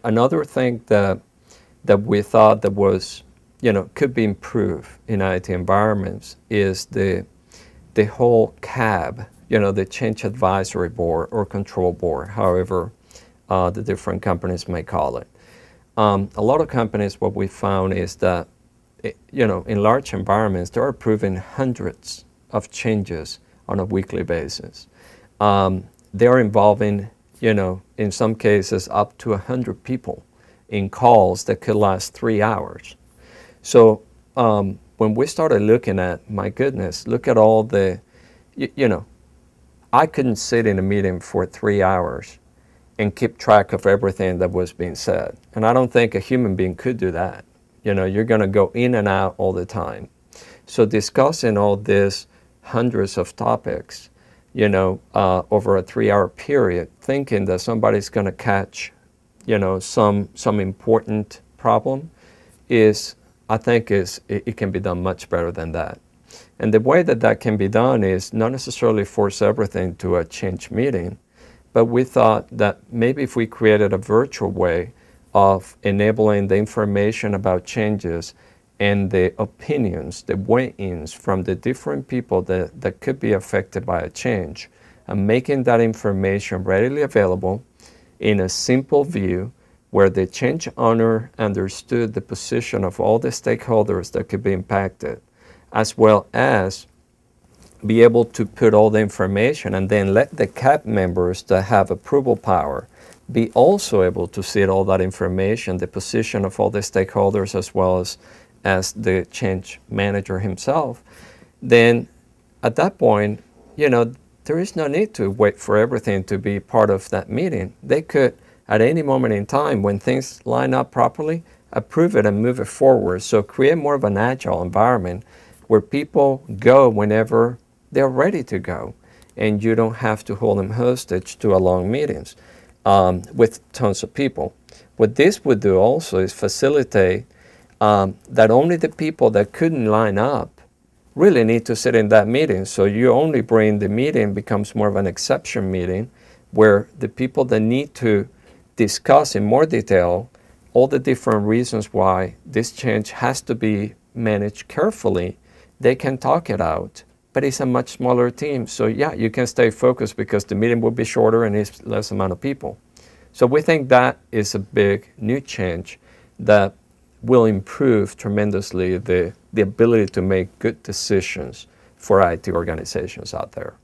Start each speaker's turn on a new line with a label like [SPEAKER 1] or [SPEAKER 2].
[SPEAKER 1] another thing that we thought that was, could be improved in IT environments is the whole CAB, the Change Advisory Board or Control Board, however the different companies may call it. A lot of companies, what we found is that, in large environments, they're approving hundreds of changes on a weekly basis. They're involving, in some cases, up to 100 people in calls that could last 3 hours. So when we started looking at, my goodness, look at all the, I couldn't sit in a meeting for 3 hours and keep track of everything that was being said. And I don't think a human being could do that. You're going to go in and out all the time. So discussing all these hundreds of topics, over a 3-hour period, thinking that somebody's going to catch, some important problem I think it can be done much better than that. And the way that can be done is not necessarily force everything to a change meeting, but we thought that maybe if we created a virtual way of enabling the information about changes and the opinions, the weigh-ins from the different people that could be affected by a change, and making that information readily available in a simple view where the change owner understood the position of all the stakeholders that could be impacted, as well as be able to put all the information and then let the CAB members that have approval power be also able to see all that information, the position of all the stakeholders as well as the change manager himself. Then at that point, there is no need to wait for everything to be part of that meeting. They could, at any moment in time, when things line up properly, approve it and move it forward. So create more of an agile environment where people go whenever they're ready to go, and you don't have to hold them hostage to a long meetings with tons of people. What this would do also is facilitate that only the people that couldn't line up really need to sit in that meeting. So you only bring the meeting becomes more of an exception meeting where the people that need to discuss in more detail all the different reasons why this change has to be managed carefully, they can talk it out. But it's a much smaller team. So yeah, you can stay focused because the meeting will be shorter and it's less amount of people. So we think that is a big new change that will improve tremendously the ability to make good decisions for IT organizations out there.